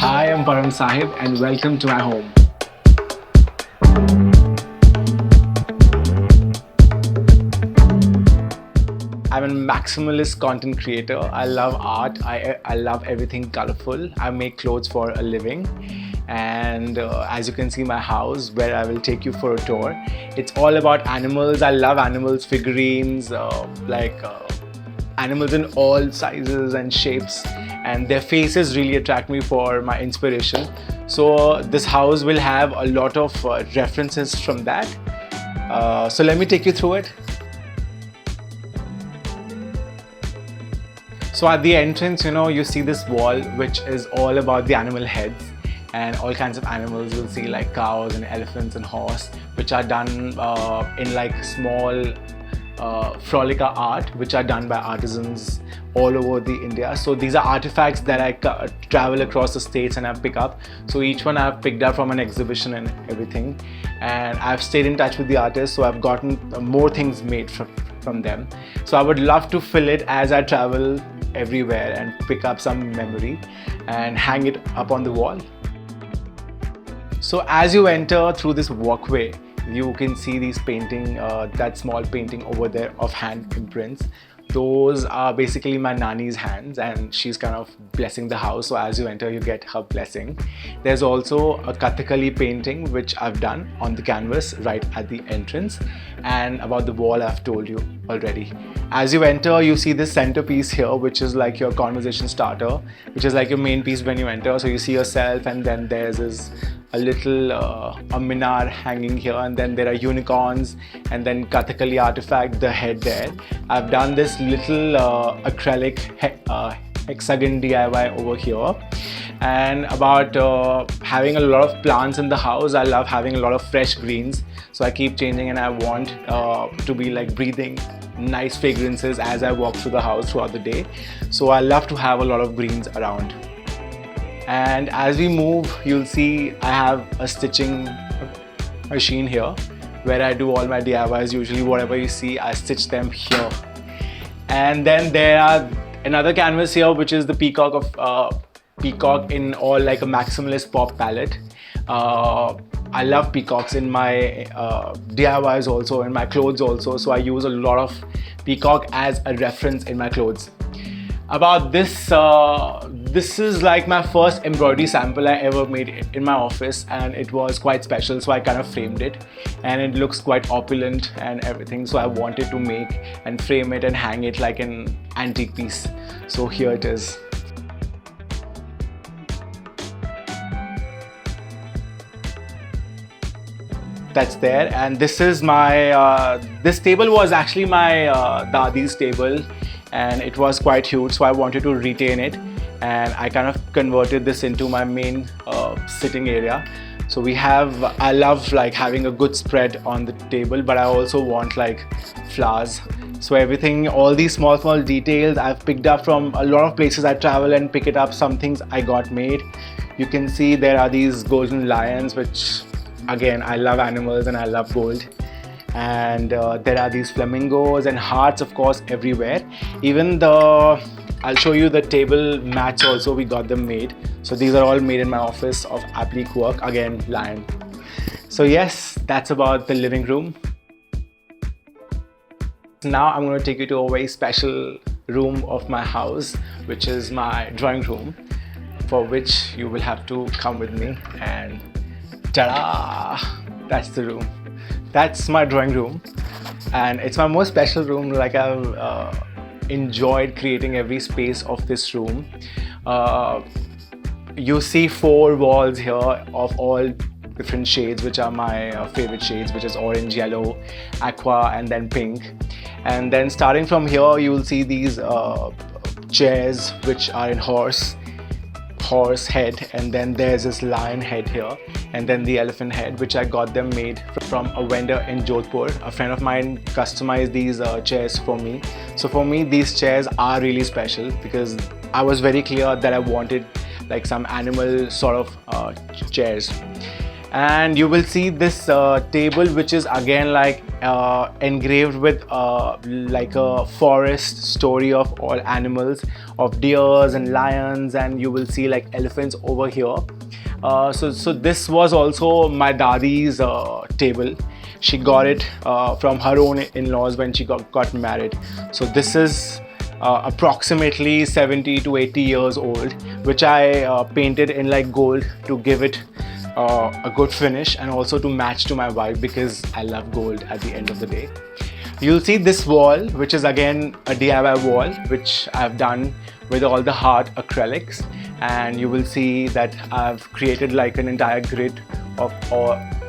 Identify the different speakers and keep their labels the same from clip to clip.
Speaker 1: Hi, I'm Param Sahib and welcome to my home. I'm a maximalist content creator. I love art. I love everything colorful. I make clothes for a living. And as you can see my house where I will take you for a tour. It's all about animals. I love animals, figurines, animals in all sizes and shapes, and their faces really attract me for my inspiration. So this house will have a lot of references from that. So let me take you through it. So at the entrance, you see this wall which is all about the animal heads and all kinds of animals. You'll see like cows and elephants and horse, which are done in like small frolica art, which are done by artisans all over the India. So these are artifacts that I travel across the states and I pick up. So each one I've picked up from an exhibition and everything, and I've stayed in touch with the artists, so I've gotten more things made from them. So I would love to fill it as I travel everywhere and pick up some memory and hang it up on the wall. So as you enter through this walkway, you can see these painting, that small painting over there of hand imprints. Those are basically my Nani's hands, and she's kind of blessing the house. So as you enter, you get her blessing. There's also a Kathakali painting which I've done on the canvas right at the entrance, and about the wall I've told you already. As you enter, you see this centerpiece here, which is like your conversation starter, which is like your main piece when you enter. So you see yourself, and then there's this a little a minar hanging here, and then there are unicorns, and then Kathakali artifact, the head there. I've done this little acrylic hexagon DIY over here. And about having a lot of plants in the house, I love having a lot of fresh greens, so I keep changing, and I want to be like breathing nice fragrances as I walk through the house throughout the day. So I love to have a lot of greens around. And as we move, you'll see I have a stitching machine here where I do all my DIYs. Usually whatever you see, I stitch them here. And then there are another canvas here, which is the peacock of peacock in all like a maximalist pop palette. I love peacocks in my DIYs also, in my clothes also. So I use a lot of peacock as a reference in my clothes. About this, this is like my first embroidery sample I ever made in my office, and it was quite special, so I kind of framed it, and it looks quite opulent and everything, so I wanted to make and frame it and hang it like an antique piece. So here it is. That's there, and this is my this table was actually my Dadi's table, and it was quite huge, so I wanted to retain it, and I kind of converted this into my main sitting area. So I love like having a good spread on the table, but I also want like flowers. So everything, all these small details I've picked up from a lot of places I travel and pick it up. Some things I got made. You can see there are these golden lions, which again, I love animals and I love gold. And there are these flamingos and hearts, of course, everywhere. Even I'll show you the table mats also, we got them made. So these are all made in my office of applique work, again, lion. So yes, that's about the living room. Now I'm going to take you to a very special room of my house, which is my drawing room, for which you will have to come with me. And ta-da! That's the room. That's my drawing room, and it's my most special room. Like I've enjoyed creating every space of this room. You see 4 walls here of all different shades, which are my favorite shades, which is orange, yellow, aqua, and then pink. And then starting from here, you will see these chairs, which are in horse head, and then there's this lion head here, and then the elephant head, which I got them made from a vendor in Jodhpur. A friend of mine customized these chairs for me. So for me, these chairs are really special because I was very clear that I wanted like some animal sort of chairs. And you will see this table, which is again like engraved with like a forest story of all animals, of deers and lions, and you will see like elephants over here. So this was also my dadi's table. She got it from her own in-laws when she got married. So this is approximately 70 to 80 years old, which I painted in like gold to give it a good finish and also to match to my vibe, because I love gold at the end of the day. You'll see this wall, which is again a DIY wall, which I've done with all the hard acrylics, and you will see that I've created like an entire grid of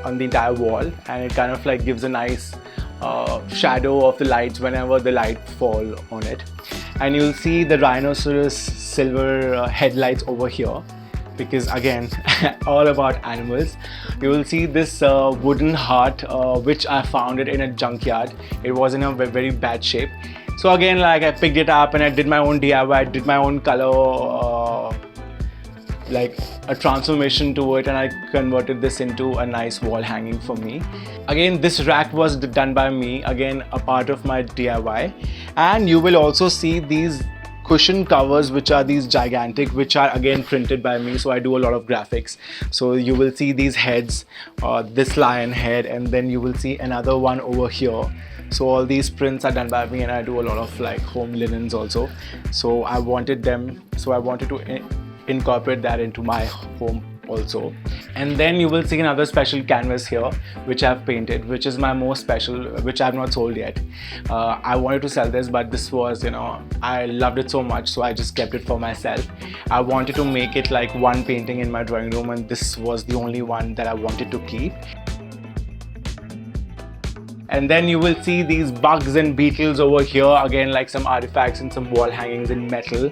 Speaker 1: on the entire wall, and it kind of like gives a nice shadow of the lights whenever the light fall on it. And you'll see the rhinoceros silver headlights over here, because again all about animals. You will see this wooden heart which I found it in a junkyard. It was in a very bad shape. So again, like, I picked it up and I did my own DIY, I did my own color like a transformation to it, and I converted this into a nice wall hanging for me. Again, this rack was done by me, again a part of my DIY. And you will also see these cushion covers, which are these gigantic, which are again printed by me. So I do a lot of graphics. So you will see these heads, this lion head, and then you will see another one over here. So all these prints are done by me, and I do a lot of like home linens also. So I wanted to incorporate that into my home also. And then you will see another special canvas here, which I've painted, which is my most special, which I've not sold yet. I wanted to sell this, but this was, I loved it so much, so I just kept it for myself. I wanted to make it like one painting in my drawing room, and this was the only one that I wanted to keep. And then you will see these bugs and beetles over here, again like some artifacts and some wall hangings in metal,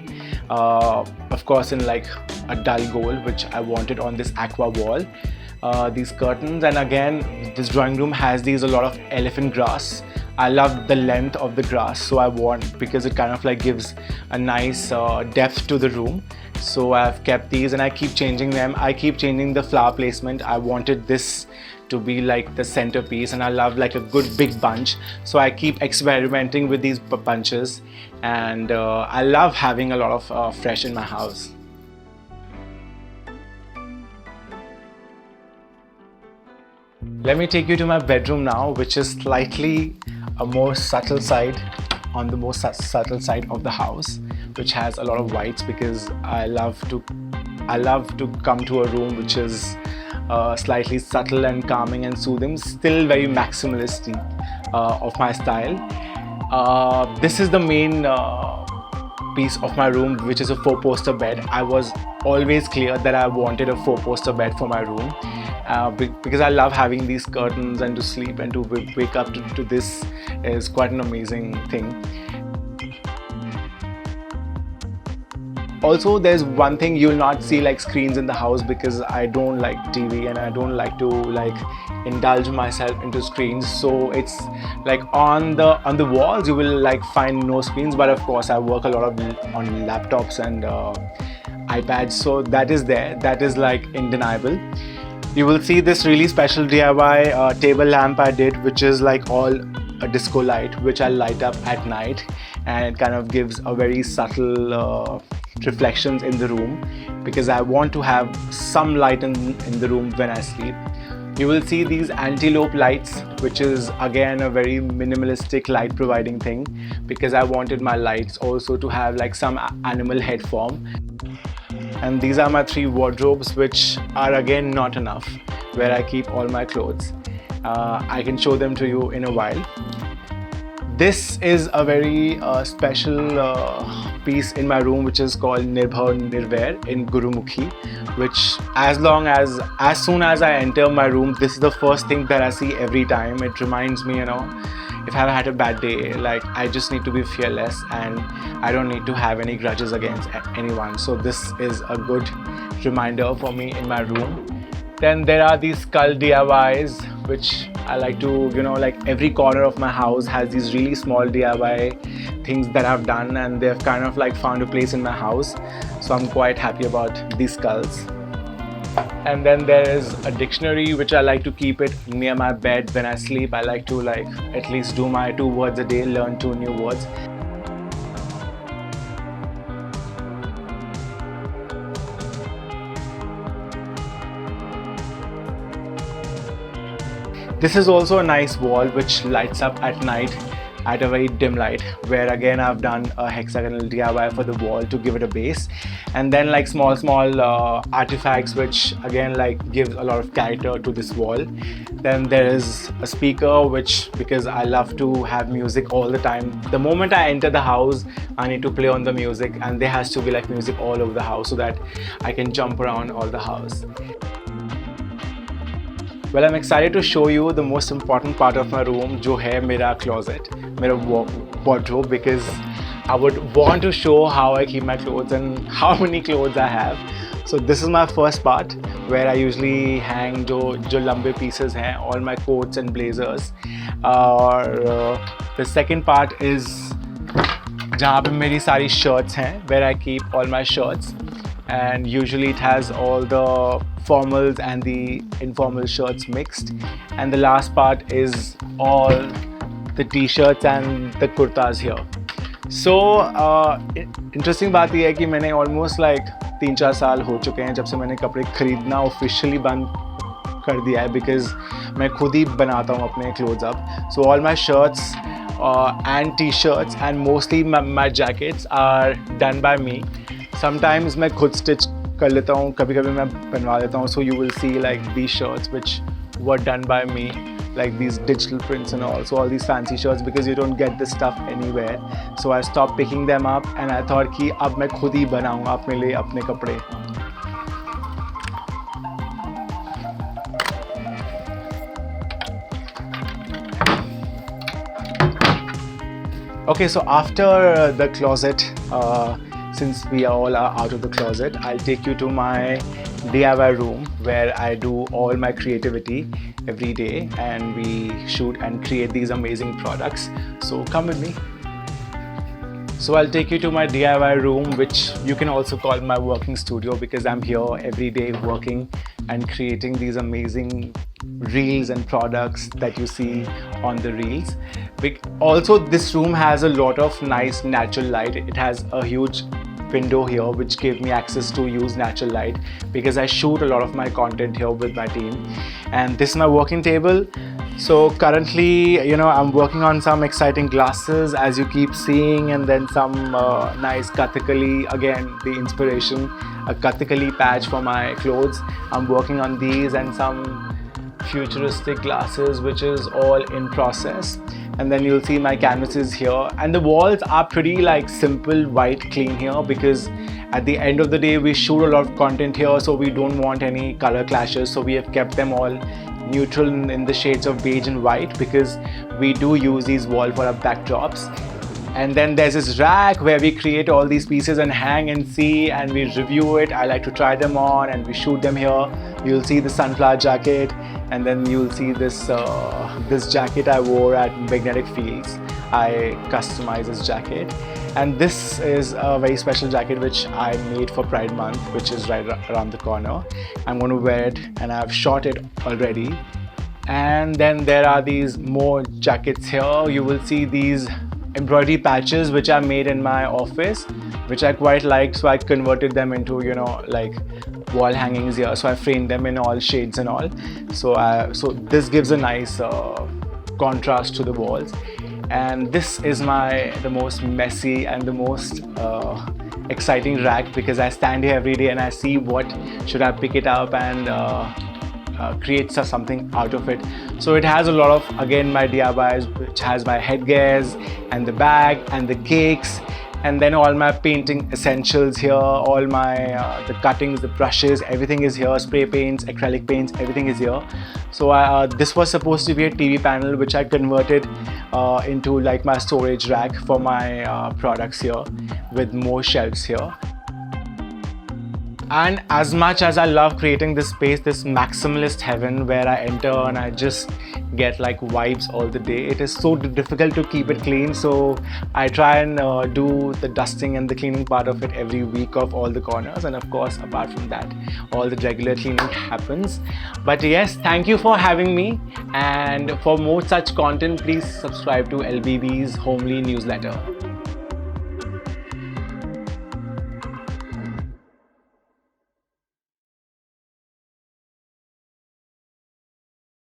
Speaker 1: of course in like a dull gold, which I wanted on this aqua wall. These curtains, and again this drawing room has a lot of elephant grass. I love the length of the grass, so I want, because it kind of like gives a nice depth to the room. So I've kept these and I keep changing them. I keep changing the flower placement. I wanted this to be like the centerpiece, and I love like a good big bunch, so I keep experimenting with these bunches, and I love having a lot of fresh in my house. Let me take you to my bedroom now, which is slightly a more subtle side, on the most subtle side of the house, which has a lot of whites, because I love to come to a room which is slightly subtle and calming and soothing, still very maximalist of my style. This is the main piece of my room, which is a 4-poster bed. I was always clear that I wanted a 4-poster bed for my room, because I love having these curtains, and to sleep and to wake up to this is quite an amazing thing. Also, there's one thing you'll not see like screens in the house, because I don't like TV and I don't like to like indulge myself into screens. So it's like on the walls you will like find no screens, but of course I work a lot on laptops and iPads, so that is there. That is like undeniable. You will see this really special DIY table lamp I did, which is like all a disco light, which I light up at night, and it kind of gives a very subtle reflections in the room, because I want to have some light in the room when I sleep. You will see these antelope lights, which is again a very minimalistic light providing thing, because I wanted my lights also to have like some animal head form. And these are my 3 wardrobes, which are again not enough, where I keep all my clothes. I can show them to you in a while. This is a very special piece in my room, which is called Nirbhav Nirvair in Gurumukhi, which as soon as I enter my room, this is the first thing that I see every time. It reminds me, if I've had a bad day, like I just need to be fearless and I don't need to have any grudges against anyone. So this is a good reminder for me in my room. Then there are these skull DIYs, which I like to, like every corner of my house has these really small DIY things that I've done, and they've kind of like found a place in my house. So I'm quite happy about these skulls. And then there is a dictionary which I like to keep it near my bed when I sleep. I like to at least do my 2 words a day, learn 2 new words. This is also a nice wall which lights up at night at a very dim light, where again I've done a hexagonal DIY for the wall to give it a base, and then small artifacts which again gives a lot of character to this wall. Then there is a speaker which, because I love to have music all the time, the moment I enter the house I need to play on the music, and there has to be music all over the house so that I can jump around all the house. Well, I'm excited to show you the most important part of my room, जो है मेरा closet, मेरा wardrobe, because I would want to show how I keep my clothes and how many clothes I have. So this is my first part where I usually hang जो लंबे pieces हैं, all my coats and blazers. और the second part is जहाँ पे मेरी सारी shirts हैं, where I keep all my shirts. And usually it has all the formals and the informal shirts mixed, and the last part is all the t-shirts and the kurtas here. So interesting बात ये है कि मैंने almost 3-4 साल हो चुके हैं जब से मैंने कपड़े खरीदना officially बंद कर दिया है, because मैं खुद ही बनाता हूँ अपने clothes up. So all my shirts and t-shirts and mostly my jackets are done by me. Sometimes मैं खुद stitch कर लेता हूँ, कभी-कभी मैं बनवा लेता हूँ. So you will see these shirts which were done by me, these digital prints and all. So all these fancy shirts, because you don't get this stuff anywhere. So I stopped picking them up and I thought कि अब मैं खुद ही बनाऊँगा अपने लिए अपने कपड़े. Okay, so after the closet, since we all are out of the closet, I'll take you to my DIY room where I do all my creativity every day, and we shoot and create these amazing products. So come with me. So I'll take you to my DIY room, which you can also call my working studio, because I'm here every day working and creating these amazing reels and products that you see on the reels. Also, this room has a lot of nice natural light. It has a huge window here which gave me access to use natural light, because I shoot a lot of my content here with my team. And this is my working table. So currently, I'm working on some exciting glasses, as you keep seeing, and then some nice Kathakali, again the inspiration, a Kathakali patch for my clothes. I'm working on these and some futuristic glasses, which is all in process. And then you'll see my canvases here, and the walls are pretty simple, white, clean here, because at the end of the day we shoot a lot of content here, so we don't want any color clashes. So we have kept them all neutral in the shades of beige and white, because we do use these walls for our backdrops. And then there's this rack where we create all these pieces and hang and see, and we review it. I like to try them on and we shoot them here. You'll see the sunflower jacket, and then you'll see this this jacket I wore at Magnetic Fields. I customized this jacket, and this is a very special jacket which I made for Pride Month, which is right around the corner. I'm going to wear it, and I've shot it already. And then there are these more jackets here. You will see these embroidery patches which I made in my office, which I quite liked, so I converted them into wall hangings here. So I framed them in all shades and all. So this gives a nice contrast to the walls. And this is the most messy and the most exciting rack, because I stand here every day and I see what should I pick it up and create something out of it. So it has a lot of, again, my DIYs, which has my headgears and the bag and the cakes, and then all my painting essentials here, all my the cuttings, the brushes, everything is here, spray paints, acrylic paints, everything is here. So this was supposed to be a TV panel, which I converted into my storage rack for my products here, with more shelves here. And as much as I love creating this space, this maximalist heaven where I enter and I just get like vibes all the day. It is so difficult to keep it clean, so I try and do the dusting and the cleaning part of it every week of all the corners, and of course apart from that all the regular cleaning happens. But yes, thank you for having me, and for more such content please subscribe to LBB's homely newsletter.